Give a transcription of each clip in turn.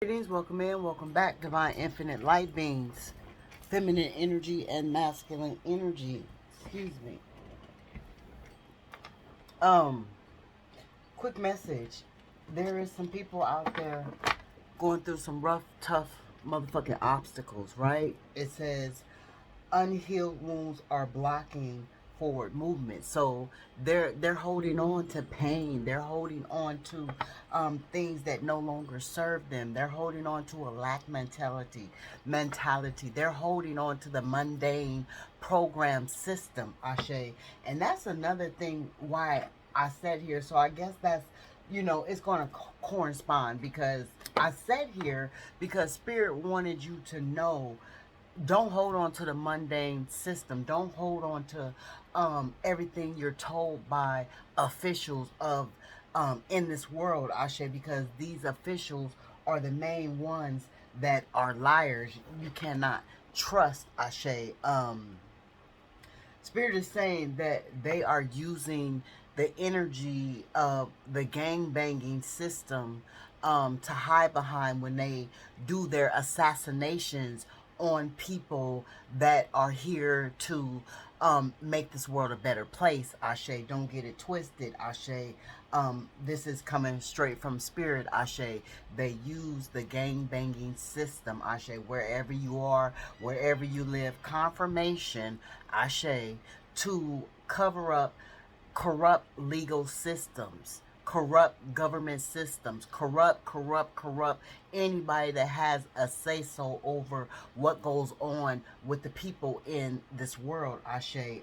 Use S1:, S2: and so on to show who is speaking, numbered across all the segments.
S1: Greetings, welcome in, welcome back, Divine Infinite Light Beings, feminine energy and masculine energy. Excuse me. Um, Quick message. There is some people out there going through some rough, tough motherfucking obstacles, right? It says unhealed wounds are blocking forward movement. So they're holding on to pain. They're holding on to things that no longer serve them. They're holding on to a lack mentality. They're holding on to the mundane program system, Ashe. And that's another thing why I said here. So I guess that's, it's going to correspond because I said here because Spirit wanted you to know, don't hold on to the mundane system. Don't hold on to everything you're told by officials of in this world, Ashe, because these officials are the main ones that are liars. You cannot trust, Ashe. Spirit is saying that they are using the energy of the gang banging system to hide behind when they do their assassinations on people that are here to make this world a better place. Ashe, don't get it twisted. Ashe, this is coming straight from Spirit. Ashe, they use the gang banging system. Ashe, wherever you are, wherever you live, confirmation. Ashe, to cover up corrupt legal systems, corrupt government systems, corrupt anybody that has a say so over what goes on with the people in this world, Ashe.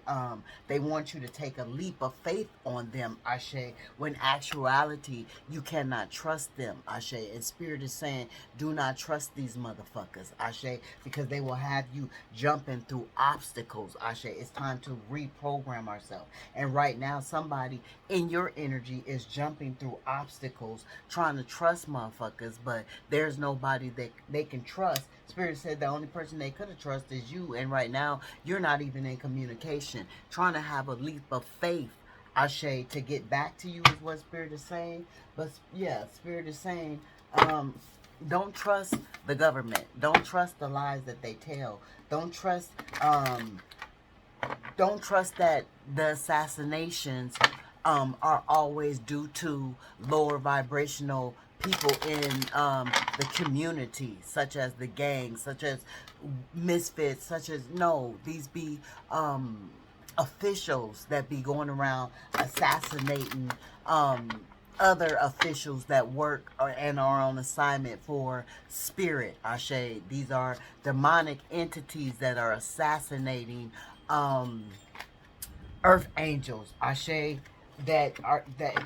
S1: They want you to take a leap of faith on them, Ashe, when actuality you cannot trust them, Ashe. And Spirit is saying, do not trust these motherfuckers, Ashe, because they will have you jumping through obstacles, Ashe. It's time to reprogram ourselves. And right now, somebody in your energy is jumping through obstacles, trying to trust motherfuckers, but there's nobody that they can trust. Spirit said the only person they could have trusted is you, and right now you're not even in communication. Trying to have a leap of faith, Ashe, to get back to you is what Spirit is saying. But yeah, Spirit is saying, don't trust the government. Don't trust the lies that they tell. Don't trust that the assassinations are always due to lower vibrational people in the community, such as the gangs, such as misfits, such as, no, these be officials that be going around assassinating other officials that work and are on assignment for Spirit, Ashe. These are demonic entities that are assassinating earth angels, Ashe, that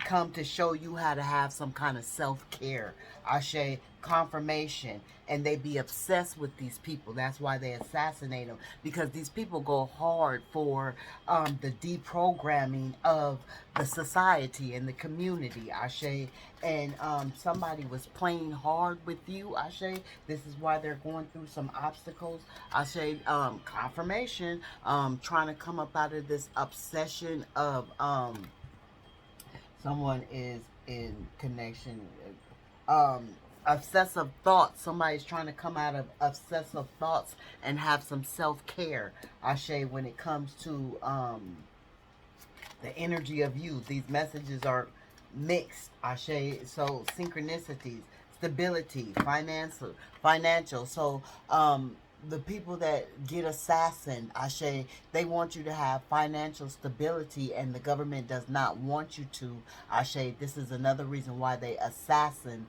S1: come to show you how to have some kind of self-care, Ashe, confirmation. And they be obsessed with these people. That's why they assassinate them, because these people go hard for the deprogramming of the society and the community, Ashe. And somebody was playing hard with you, Ashe. This is why they're going through some obstacles, Ashe. Confirmation, trying to come up out of this obsession of someone is in connection, obsessive thoughts. Somebody's trying to come out of obsessive thoughts and have some self-care, Ashe, when it comes to the energy of you. These messages are mixed, Ashe. So synchronicities, stability, financial. So the people that get assassin, Ashe, they want you to have financial stability, and the government does not want you to, Ashe. This is another reason why they assassin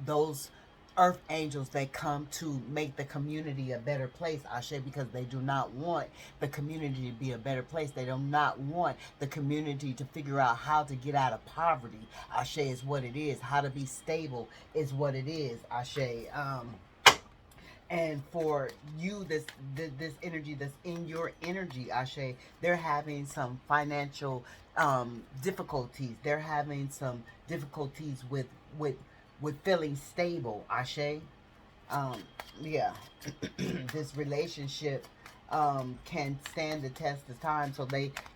S1: those earth angels that come to make the community a better place, Ashe, because they do not want the community to be a better place. They do not want the community to figure out how to get out of poverty. Ashe is what it is. How to be stable is what it is, Ashe. And for you, this energy that's in your energy, Ashe, they're having some financial difficulties. They're having some difficulties with feeling stable, Ashe. Yeah. This relationship can stand the test of time. So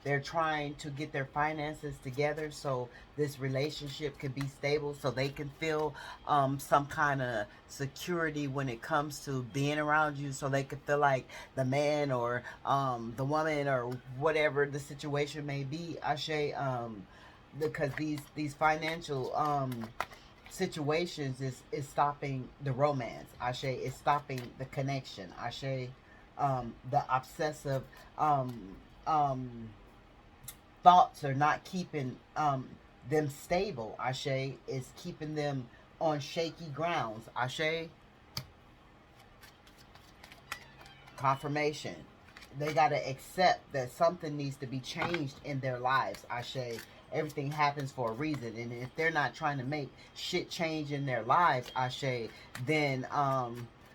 S1: they're trying to get their finances together so this relationship can be stable, so they can feel some kind of security when it comes to being around you, so they can feel like the man or the woman or whatever the situation may be, Ashe. Because these financial situations is stopping the romance, Ashe. It's stopping the connection, Ashe. The obsessive um, um, thoughts are not keeping them stable, Ashe. Is keeping them on shaky grounds, Ashe. Confirmation. They got to accept that something needs to be changed in their lives, Ashe. Everything happens for a reason, and if they're not trying to make shit change in their lives, Ashe, then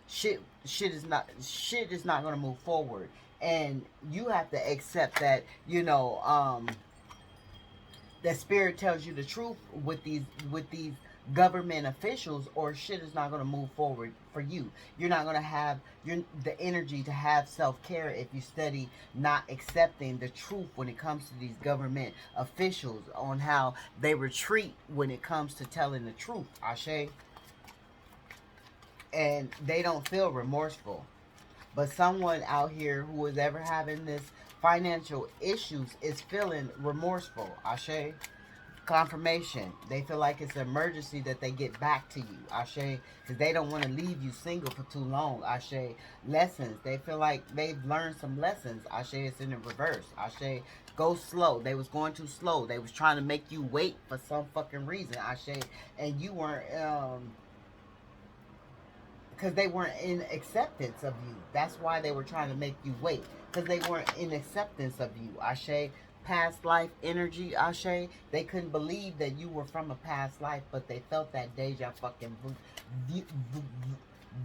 S1: shit is not going to move forward. And you have to accept that, that spirit tells you the truth with these government officials, or shit is not going to move forward for you. You're not going to have the energy to have self-care if you study not accepting the truth when it comes to these government officials, on how they retreat when it comes to telling the truth, Ashe. And they don't feel remorseful. But someone out here who is ever having this financial issues is feeling remorseful, Ashe. Confirmation. They feel like it's an emergency that they get back to you, Ashe, because they don't want to leave you single for too long, Ashe. Lessons. They feel like they've learned some lessons, Ashe. It's in the reverse, Ashe. Go slow. They was going too slow. They was trying to make you wait for some fucking reason, Ashe, and you weren't because they weren't in acceptance of you. That's why they were trying to make you wait, because they weren't in acceptance of you, Ashe. Past life energy, Ashe. They couldn't believe that you were from a past life, but they felt that deja fucking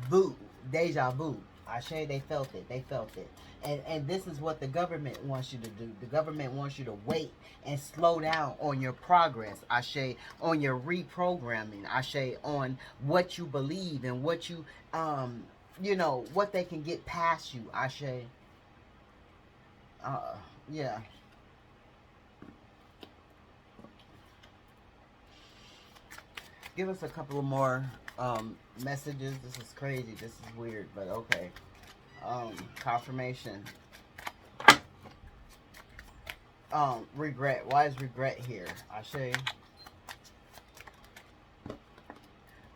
S1: vu, deja vu. Ashe, they felt it. They felt it. And this is what the government wants you to do. The government wants you to wait and slow down on your progress, Ashe, on your reprogramming, Ashe, on what you believe and what you, what they can get past you, Ashe. Yeah. Give us a couple of more messages. This is crazy. This is weird, but okay. Confirmation. Regret. Why is regret here? Ashe.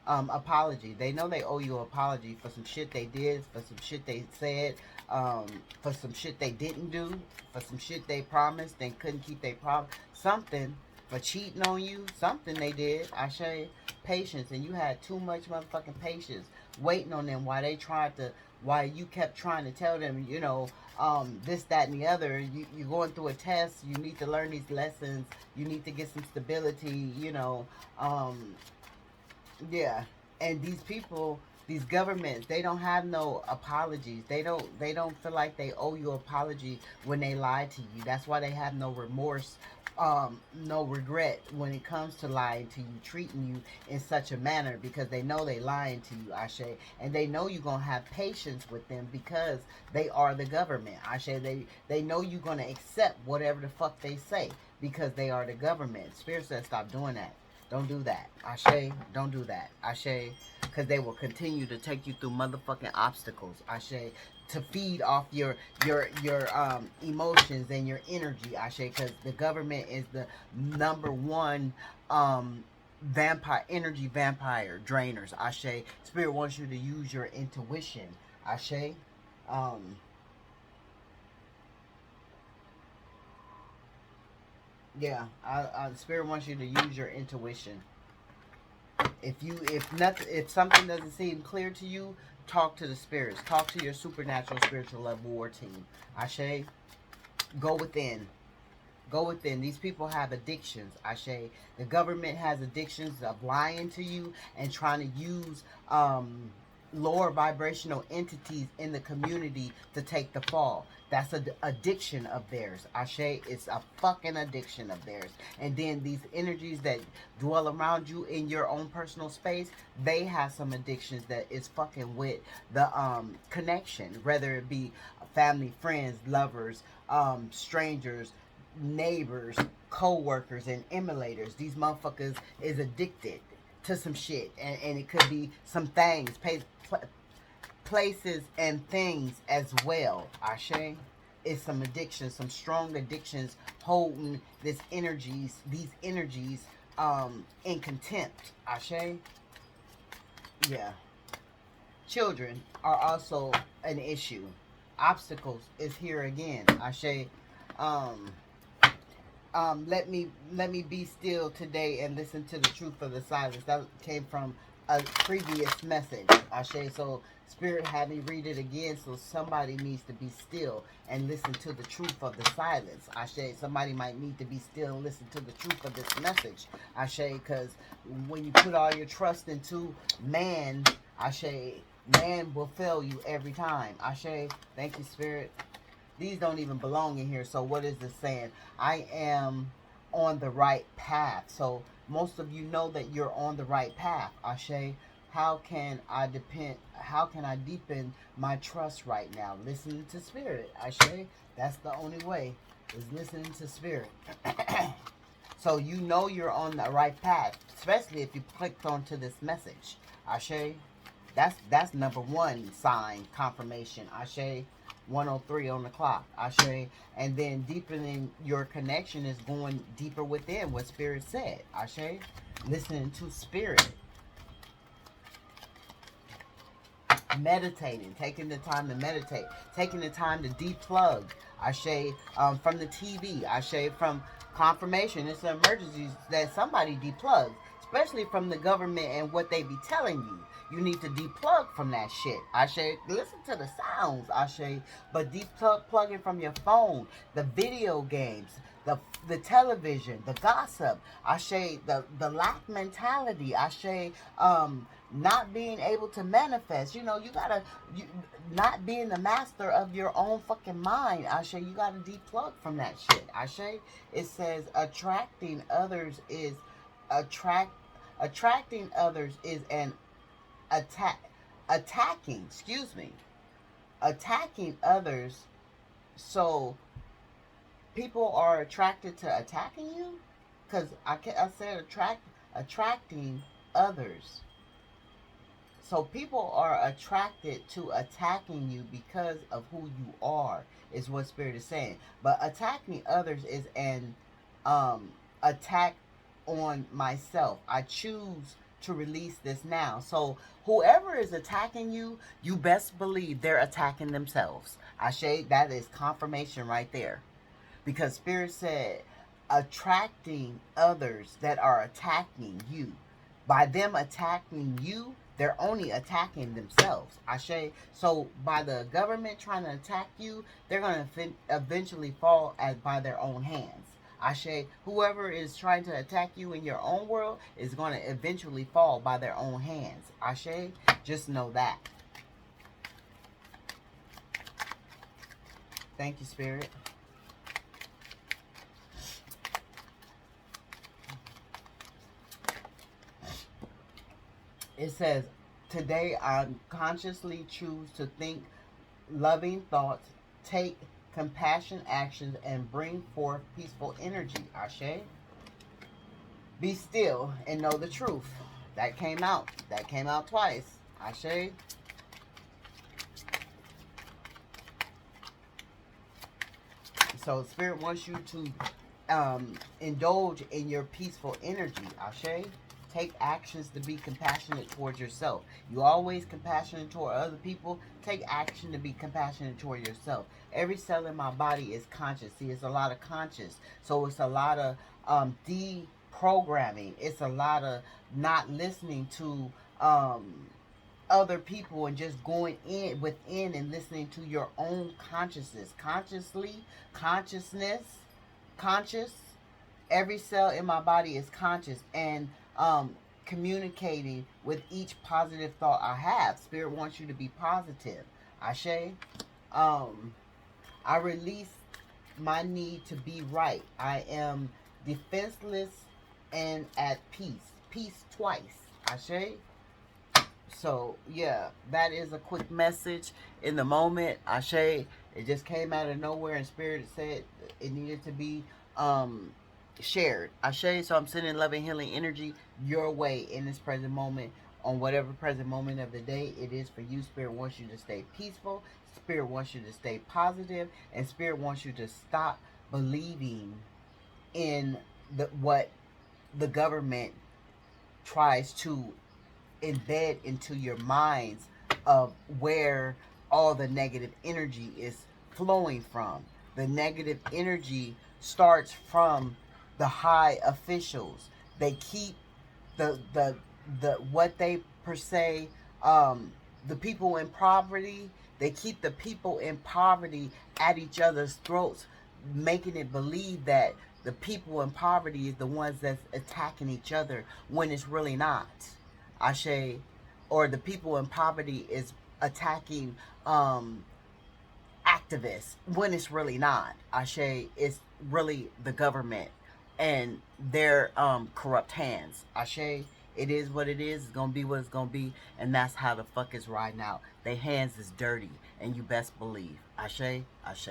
S1: Apology. They know they owe you an apology for some shit they did, for some shit they said, for some shit they didn't do, for some shit they promised and couldn't keep their promise. Something. For cheating on you. Something they did. Ashe. Patience. And you had too much motherfucking patience waiting on them while you kept trying to tell them, this, that, and the other. You're going through a test. You need to learn these lessons. You need to get some stability, yeah. And these people, these governments, they don't have no apologies. They don't feel like they owe you an apology when they lie to you. That's why they have no remorse, no regret when it comes to lying to you, treating you in such a manner, because they know they lying to you, Ashe. And they know you're gonna have patience with them because they are the government, Ashe. They know you're gonna accept whatever the fuck they say because they are the government. Spirit says stop doing that. Don't do that. Ashe, don't do that. Ashe, because they will continue to take you through motherfucking obstacles. Ashe, to feed off your emotions and your energy. Ashe, because the government is the number one energy vampire drainers. Ashe, Spirit wants you to use your intuition. Ashe, um, yeah, Spirit wants you to use your intuition. If something doesn't seem clear to you, talk to the spirits. Talk to your supernatural spiritual love war team. Ashe, go within. Go within. These people have addictions, Ashe. The government has addictions of lying to you and trying to use lower vibrational entities in the community to take the fall. That's an addiction of theirs. Ashe, it's a fucking addiction of theirs. And then these energies that dwell around you in your own personal space, they have some addictions that is fucking with the connection, whether it be family, friends, lovers, strangers, neighbors, co-workers, and emulators. These motherfuckers is addicted to some shit, and it could be some things, places and things as well. Ashe, is some addictions, some strong addictions holding these energies in contempt. Ashe, yeah. Children are also an issue. Obstacles is here again. Ashe, um, let me be still today and listen to the truth of the silence. That came from a previous message, Ashe. So Spirit had me read it again, so somebody needs to be still and listen to the truth of the silence, Ashe. Somebody might need to be still and listen to the truth of this message, Ashe, because when you put all your trust into man, Ashe, man will fail you every time. Ashe, thank you, Spirit. These don't even belong in here. So what is this saying? I am on the right path. So most of you know that you're on the right path. Ashe, how can I deepen my trust right now? Listening to Spirit. Ashe, that's the only way, is listening to Spirit. So you know you're on the right path, especially if you clicked onto this message. Ashe, that's number one sign, confirmation. Ashe, 103 on the clock. Ashe, and then deepening your connection is going deeper within what Spirit said. Ashe, listening to Spirit. Meditating, taking the time to meditate, taking the time to deplug. Ashe, from the TV. Ashe, from confirmation. It's an emergency that somebody deplugs, especially from the government and what they be telling you. You need to deplug from that shit. Ashe, listen to the sounds, Ashe, but plugging from your phone, the video games, the television, the gossip, Ashe, the lack mentality, Ashe, not being able to manifest. You know, you not being the master of your own fucking mind, Ashe, you gotta deplug from that shit. Ashe, it says attracting others is an attacking, excuse me, attacking others. So people are attracted to attacking you, because I said attracting others. So people are attracted to attacking you because of who you are, is what Spirit is saying. But attacking others is an attack on myself. I choose to release this now. So whoever is attacking you, you best believe they're attacking themselves. Ashe, that is confirmation right there. Because Spirit said, attracting others that are attacking you. By them attacking you, they're only attacking themselves. Ashe. So by the government trying to attack you, they're going to eventually fall by their own hands. Ashe. Whoever is trying to attack you in your own world is going to eventually fall by their own hands. Ashe. Just know that. Thank you, Spirit. It says, today I consciously choose to think loving thoughts, take compassion actions, and bring forth peaceful energy. Ashe. Be still and know the truth. That came out. That came out twice. Ashe. So Spirit wants you to indulge in your peaceful energy. Ashe. Take actions to be compassionate towards yourself. You always compassionate toward other people. Take action to be compassionate toward yourself. Every cell in my body is conscious. See, it's a lot of conscious. So it's a lot of deprogramming. It's a lot of not listening to other people and just going in within and listening to your own consciousness. Conscious. Every cell in my body is conscious, and communicating with each positive thought I have. Spirit wants you to be positive. Ashe. Um, I release my need to be right. I am defenseless and at peace. Peace twice. Ashe. So yeah, that is a quick message in the moment. Ashe, it just came out of nowhere, and Spirit said it needed to be um shared. Ashe, so I'm sending love and healing energy your way in this present moment, on whatever present moment of the day it is for you. Spirit wants you to stay peaceful. Spirit wants you to stay positive, and Spirit wants you to stop believing in what the government tries to embed into your minds of where all the negative energy is flowing from. The negative energy starts from the high officials. They keep the what they per se the people in poverty. They keep the people in poverty at each other's throats, making it believe that the people in poverty is the ones that's attacking each other when it's really not. Ashe, or the people in poverty is attacking activists when it's really not. Ashe, it's really the government and their corrupt hands. Ashe, it is what it is. It's gonna be what it's gonna be, and that's how the fuck is riding out. Their hands is dirty, and you best believe. Ashe, Ashe.